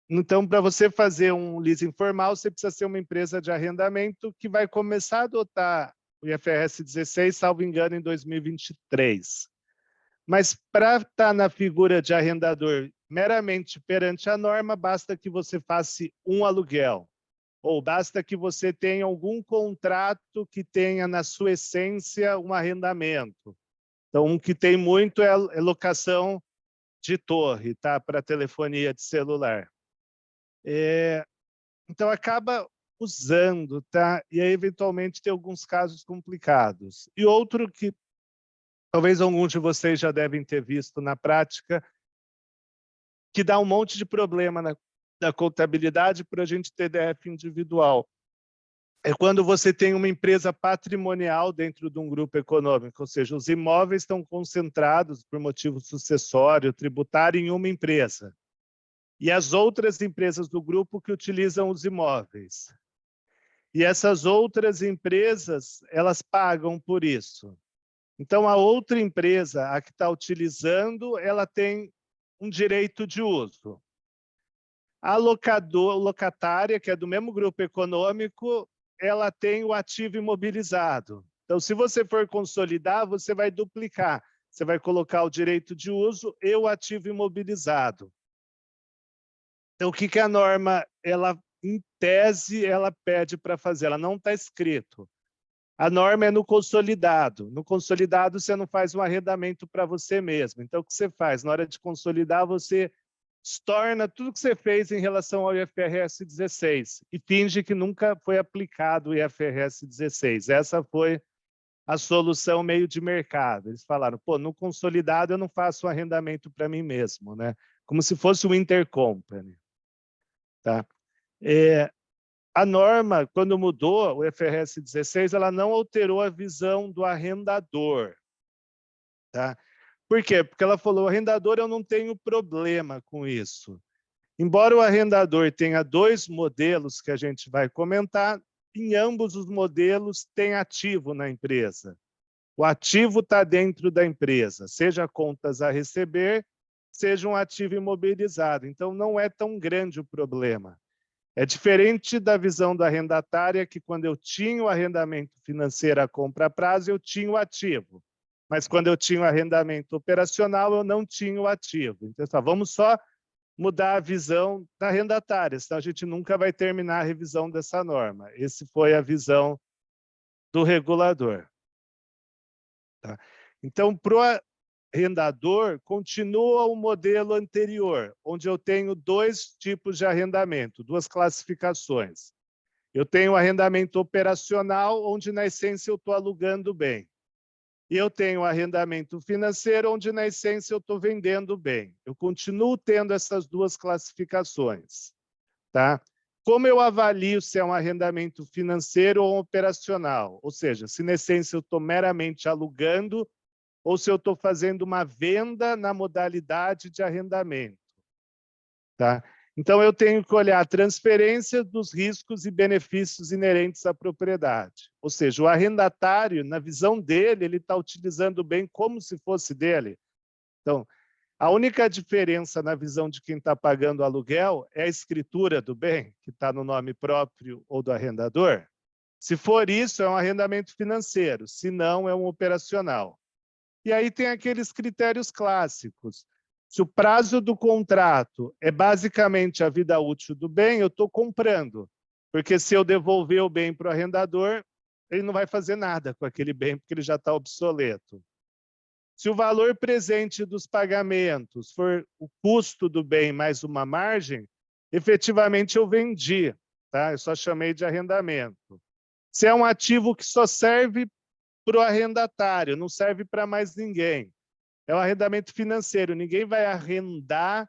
Então, para você fazer um leasing formal, você precisa ser uma empresa de arrendamento que vai começar a adotar o IFRS 16, salvo engano, em 2023. Mas para estar na figura de arrendador meramente perante a norma, basta que você faça um aluguel, ou basta que você tenha algum contrato que tenha na sua essência um arrendamento. Então, um que tem muito é locação de torre, tá? Para telefonia de celular. Então, acaba usando, tá? E aí, eventualmente, tem alguns casos complicados. E outro que talvez alguns de vocês já devem ter visto na prática, que dá um monte de problema na contabilidade para a gente ter DF individual. É quando você tem uma empresa patrimonial dentro de um grupo econômico, ou seja, os imóveis estão concentrados por motivo sucessório, tributário, em uma empresa. E as outras empresas do grupo que utilizam os imóveis. E essas outras empresas, elas pagam por isso. Então, a outra empresa, a que está utilizando, ela tem um direito de uso. A locatária, que é do mesmo grupo econômico, ela tem o ativo imobilizado. Então, se você for consolidar, você vai duplicar. Você vai colocar o direito de uso e o ativo imobilizado. Então, o que a norma, ela, em tese, ela pede para fazer? Ela não está escrito. A norma é no consolidado. No consolidado, você não faz um arrendamento para você mesmo. Então, o que você faz? Na hora de consolidar, você estorna tudo que você fez em relação ao IFRS 16 e finge que nunca foi aplicado o IFRS 16. Essa foi a solução meio de mercado. Eles falaram, pô, no consolidado eu não faço um arrendamento para mim mesmo, né? Como se fosse um intercompany. Tá? A norma, quando mudou o IFRS 16, ela não alterou a visão do arrendador. Tá? Por quê? Porque ela falou, o arrendador, eu não tenho problema com isso. Embora o arrendador tenha dois modelos que a gente vai comentar, em ambos os modelos tem ativo na empresa. O ativo está dentro da empresa, seja contas a receber, seja um ativo imobilizado. Então, não é tão grande o problema. É diferente da visão da arrendatária, que quando eu tinha o arrendamento financeiro a compra a prazo, eu tinha o ativo. Mas quando eu tinha o arrendamento operacional, eu não tinha o ativo. Então, vamos só mudar a visão da arrendatária, senão a gente nunca vai terminar a revisão dessa norma. Essa foi a visão do regulador. Tá? Então, para o arrendador, continua o modelo anterior, onde eu tenho dois tipos de arrendamento, duas classificações. Eu tenho o arrendamento operacional, onde, na essência, eu estou alugando bem. E eu tenho o arrendamento financeiro, onde, na essência, eu estou vendendo bem. Eu continuo tendo essas duas classificações. Tá? Como eu avalio se é um arrendamento financeiro ou operacional? Ou seja, se, na essência, eu estou meramente alugando ou se eu estou fazendo uma venda na modalidade de arrendamento. Tá? Então, eu tenho que olhar a transferência dos riscos e benefícios inerentes à propriedade. Ou seja, o arrendatário, na visão dele, ele está utilizando o bem como se fosse dele. Então, a única diferença na visão de quem está pagando o aluguel é a escritura do bem, que está no nome próprio ou do arrendador. Se for isso, é um arrendamento financeiro, se não, é um operacional. E aí tem aqueles critérios clássicos. Se o prazo do contrato é basicamente a vida útil do bem, eu estou comprando. Porque se eu devolver o bem para o arrendador, ele não vai fazer nada com aquele bem, porque ele já está obsoleto. Se o valor presente dos pagamentos for o custo do bem mais uma margem, efetivamente eu vendi. Tá? Eu só chamei de arrendamento. Se é um ativo que só serve para o arrendatário, não serve para mais ninguém. É um arrendamento financeiro, ninguém vai arrendar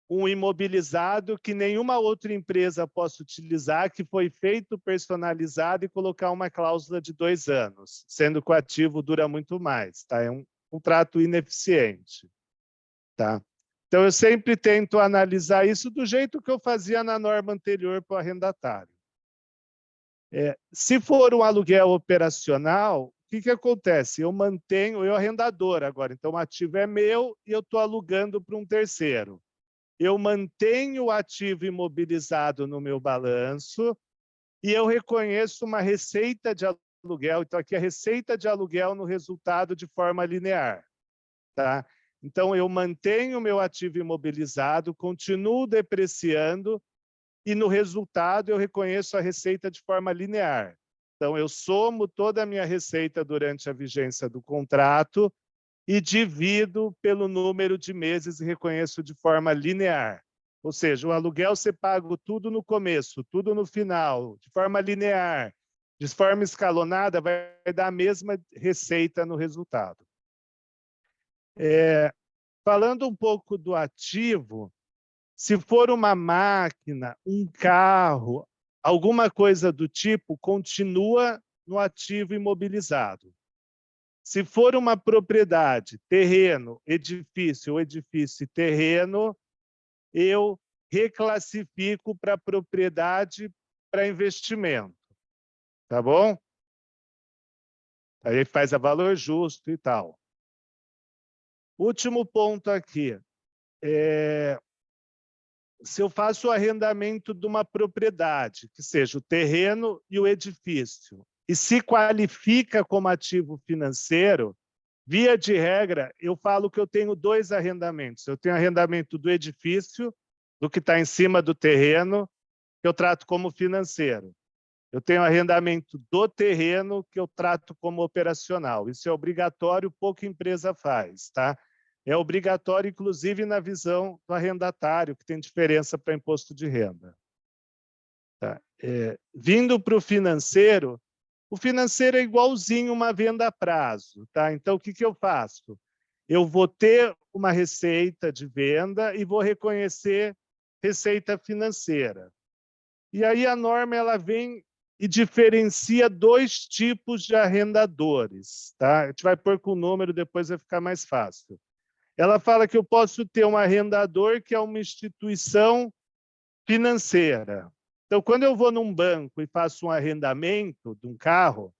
um imobilizado que nenhuma outra empresa possa utilizar, que foi feito personalizado e colocar uma cláusula de 2 anos, sendo que o ativo dura muito mais. Tá? É um contrato ineficiente. Tá? Então, eu sempre tento analisar isso do jeito que eu fazia na norma anterior para o arrendatário. Se for um aluguel operacional, o que acontece? Eu mantenho, eu arrendador agora, então o ativo é meu e eu estou alugando para um terceiro. eu mantenho o ativo imobilizado no meu balanço e eu reconheço uma receita de aluguel. Então, aqui a receita de aluguel no resultado de forma linear. Tá? Então, eu mantenho o meu ativo imobilizado, continuo depreciando e, no resultado, eu reconheço a receita de forma linear. Então, eu somo toda a minha receita durante a vigência do contrato e divido pelo número de meses e reconheço de forma linear. Ou seja, o aluguel você paga tudo no começo, tudo no final, de forma linear, de forma escalonada, vai dar a mesma receita no resultado. Falando um pouco do ativo, se for uma máquina, um carro, alguma coisa do tipo, continua no ativo imobilizado. Se for uma propriedade, terreno, edifício, ou edifício e terreno, eu reclassifico para propriedade para investimento. Tá bom? Aí faz a valor justo e tal. Último ponto aqui. Se eu faço o arrendamento de uma propriedade, que seja o terreno e o edifício, e se qualifica como ativo financeiro, via de regra, eu falo que eu tenho 2 arrendamentos. Eu tenho arrendamento do edifício, do que está em cima do terreno, que eu trato como financeiro. Eu tenho arrendamento do terreno, que eu trato como operacional. Isso é obrigatório, pouca empresa faz, tá? É obrigatório, inclusive, na visão do arrendatário, que tem diferença para imposto de renda. Tá? Vindo para o financeiro é igualzinho uma venda a prazo. Tá? Então, o que eu faço? Eu vou ter uma receita de venda e vou reconhecer receita financeira. E aí a norma ela vem e diferencia 2 tipos de arrendadores. Tá? A gente vai pôr com o número, depois vai ficar mais fácil. Ela fala que eu posso ter um arrendador que é uma instituição financeira. Então, quando eu vou num banco e faço um arrendamento de um carro,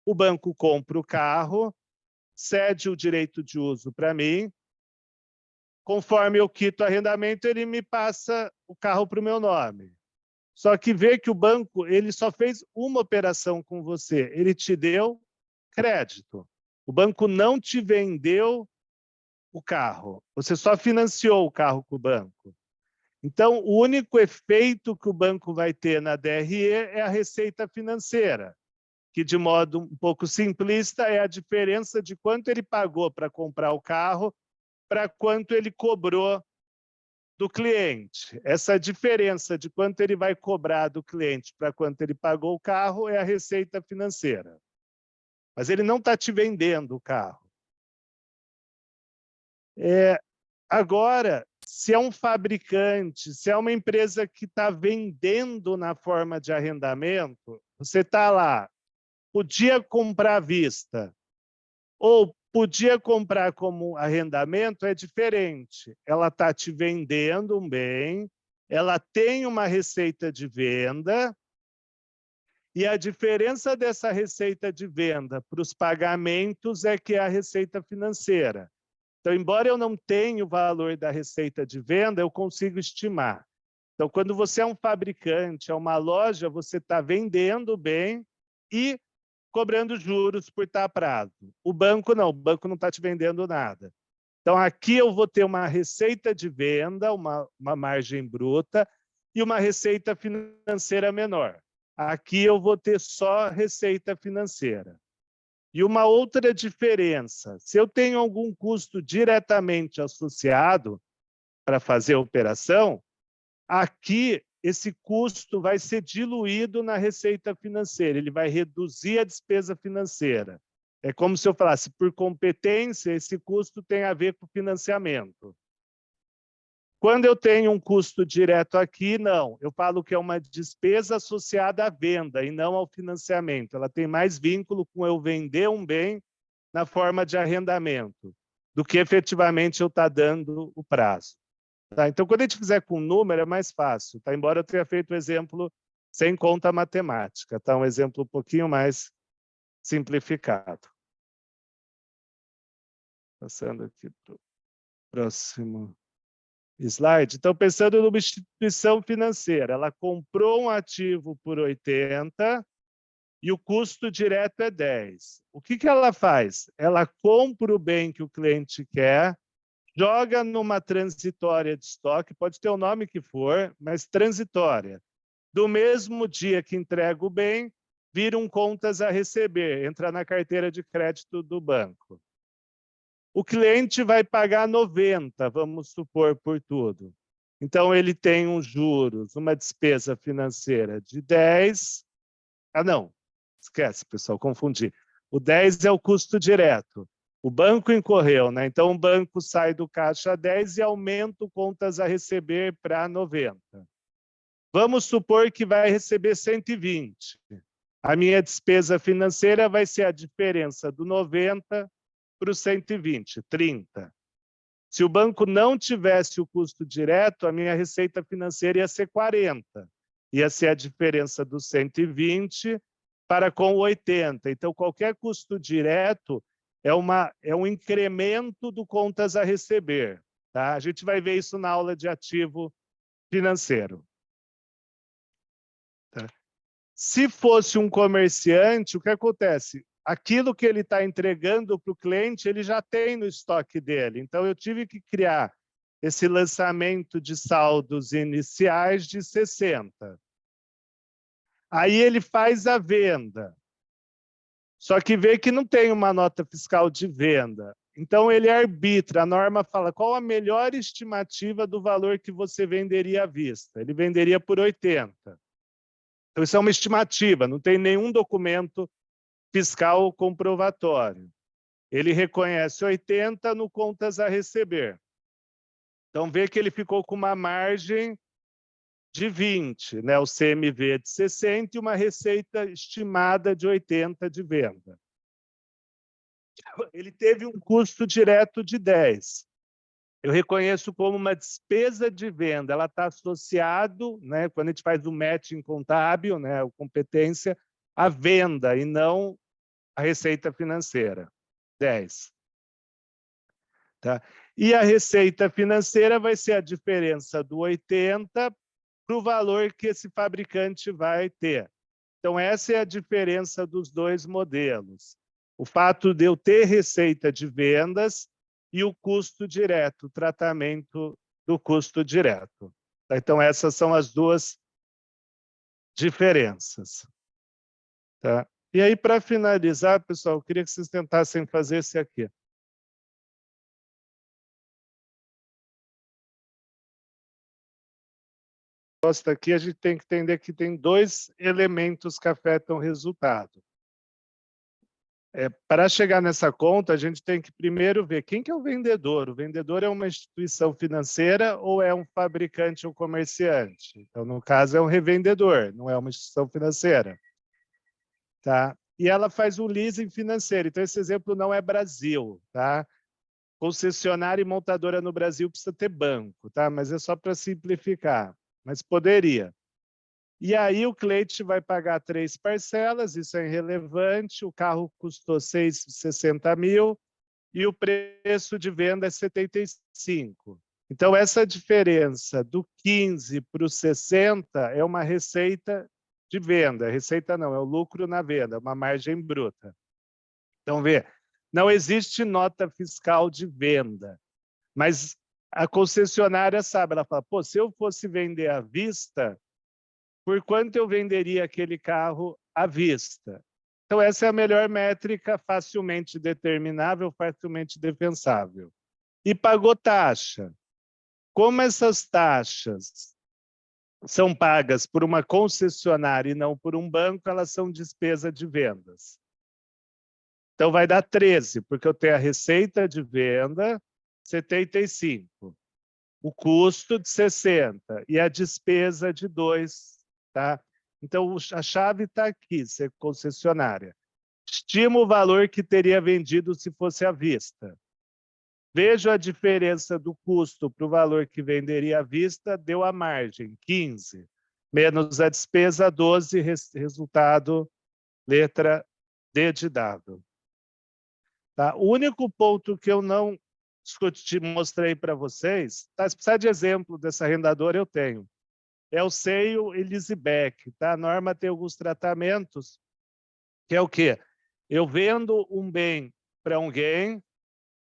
o banco compra o carro, cede o direito de uso para mim, conforme eu quito o arrendamento, ele me passa o carro para o meu nome. Só que vê que o banco ele só fez uma operação com você, ele te deu crédito. O banco não te vendeu o carro, você só financiou o carro com o banco. Então, o único efeito que o banco vai ter na DRE é a receita financeira, que, de modo um pouco simplista, é a diferença de quanto ele pagou para comprar o carro para quanto ele cobrou do cliente. Essa diferença de quanto ele vai cobrar do cliente para quanto ele pagou o carro é a receita financeira. Mas ele não está te vendendo o carro. Agora, se é um fabricante, se é uma empresa que está vendendo na forma de arrendamento, você está lá, podia comprar à vista, ou podia comprar como arrendamento, é diferente. Ela está te vendendo um bem, ela tem uma receita de venda, e a diferença dessa receita de venda para os pagamentos é que é a receita financeira. Então, embora eu não tenha o valor da receita de venda, eu consigo estimar. Então, quando você é um fabricante, é uma loja, você está vendendo bem e cobrando juros por estar a prazo. O banco não está te vendendo nada. Então, aqui eu vou ter uma receita de venda, uma margem bruta e uma receita financeira menor. Aqui eu vou ter só receita financeira. E uma outra diferença, se eu tenho algum custo diretamente associado para fazer a operação, aqui esse custo vai ser diluído na receita financeira, ele vai reduzir a despesa financeira. É como se eu falasse, por competência, esse custo tem a ver com financiamento. Quando eu tenho um custo direto aqui, não. Eu falo que é uma despesa associada à venda e não ao financiamento. Ela tem mais vínculo com eu vender um bem na forma de arrendamento do que efetivamente eu estar dando o prazo. Tá? Então, quando a gente fizer com número, é mais fácil. Tá? Embora eu tenha feito o exemplo sem conta matemática. Tá? Um exemplo um pouquinho mais simplificado. Passando aqui para o próximo. slide. Então, pensando numa instituição financeira, ela comprou um ativo por 80 e o custo direto é 10. O que ela faz? Ela compra o bem que o cliente quer, joga numa transitória de estoque, pode ter o nome que for, mas transitória. Do mesmo dia que entrega o bem, viram contas a receber, entra na carteira de crédito do banco. O cliente vai pagar 90, vamos supor, por tudo. Então, ele tem uns juros, uma despesa financeira de 10. Ah, não, esquece, pessoal, confundi. O 10 é o custo direto. O banco incorreu, né? Então, o banco sai do caixa 10 e aumenta o contas a receber para 90. Vamos supor que vai receber 120. A minha despesa financeira vai ser a diferença do 90 para o 120, 30. Se o banco não tivesse o custo direto, a minha receita financeira ia ser 40. Ia ser a diferença do 120 para com 80. Então, qualquer custo direto é um incremento do contas a receber. Tá? A gente vai ver isso na aula de ativo financeiro. Tá? Se fosse um comerciante, o que acontece? Aquilo que ele está entregando para o cliente, ele já tem no estoque dele. Então, eu tive que criar esse lançamento de saldos iniciais de 60. Aí ele faz a venda. Só que vê que não tem uma nota fiscal de venda. Então, ele arbitra. A norma fala qual a melhor estimativa do valor que você venderia à vista. Ele venderia por 80. Então, isso é uma estimativa, não tem nenhum documento fiscal comprovatório. Ele reconhece 80 no contas a receber. Então, vê que ele ficou com uma margem de 20, né? O CMV de 60 e uma receita estimada de 80 de venda. Ele teve um custo direto de 10. Eu reconheço como uma despesa de venda. Ela está associado, né, quando a gente faz o matching contábil, né, a competência, à venda e não a receita financeira, 10. Tá? E a receita financeira vai ser a diferença do 80 para o valor que esse fabricante vai ter. Então, essa é a diferença dos dois modelos. O fato de eu ter receita de vendas e o custo direto, o tratamento do custo direto. Então, essas são as duas diferenças. Tá? E aí, para finalizar, pessoal, eu queria que vocês tentassem fazer esse aqui. Aqui a gente tem que entender que tem dois elementos que afetam o resultado. Para chegar nessa conta, a gente tem que primeiro ver quem que é o vendedor. O vendedor é uma instituição financeira ou é um fabricante ou comerciante? Então, no caso, é um revendedor, não é uma instituição financeira. Tá? E ela faz um leasing financeiro. Então, esse exemplo não é Brasil. Tá? Concessionária e montadora no Brasil precisa ter banco, tá? Mas é só para simplificar. Mas poderia. E aí o cliente vai pagar 3 parcelas, isso é irrelevante, o carro custou 60 mil e o preço de venda é 75. Então, essa diferença do 15 para o 60 é uma receita de venda. Receita não, é o lucro na venda, uma margem bruta. Então, vê, não existe nota fiscal de venda, mas a concessionária sabe, ela fala, pô, se eu fosse vender à vista, por quanto eu venderia aquele carro à vista? Então, essa é a melhor métrica, facilmente determinável, facilmente defensável. E pagou taxa. Como essas taxas são pagas por uma concessionária e não por um banco, elas são despesa de vendas. Então, vai dar 13, porque eu tenho a receita de venda, 75. O custo de 60 e a despesa de 2. Tá? Então, a chave está aqui, ser concessionária. Estima o valor que teria vendido se fosse à vista. Vejo a diferença do custo para o valor que venderia à vista, deu a margem, 15. Menos a despesa, 12, resultado, letra D de dado. Tá? O único ponto que eu não mostrei para vocês, tá? Se precisar de exemplo dessa arrendadora, eu tenho. É o Seio Elisebeck, tá? A norma tem alguns tratamentos, que é o quê? Eu vendo um bem para alguém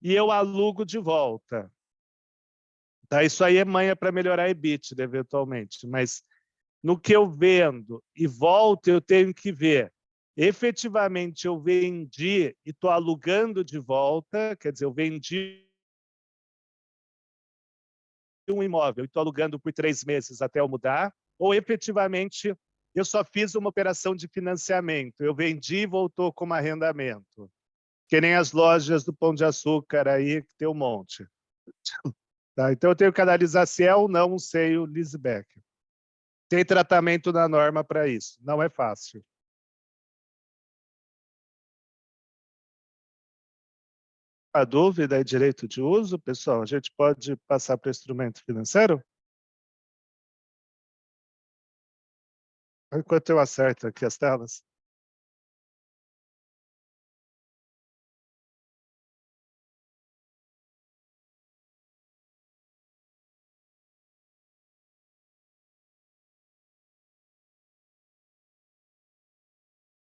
e eu alugo de volta. Tá? Isso aí é manha para melhorar a EBITDA, eventualmente, mas no que eu vendo e volto, eu tenho que ver. Efetivamente, eu vendi e estou alugando de volta, quer dizer, eu vendi um imóvel e estou alugando por 3 meses até eu mudar, ou efetivamente eu só fiz uma operação de financiamento, eu vendi e voltou como arrendamento. Que nem as lojas do Pão de Açúcar aí, que tem um monte. Tá? Então eu tenho que analisar se é ou não um seio leaseback. Tem tratamento na norma para isso, não é fácil. A dúvida é direito de uso, pessoal? A gente pode passar para o instrumento financeiro? Enquanto eu acerto aqui as telas.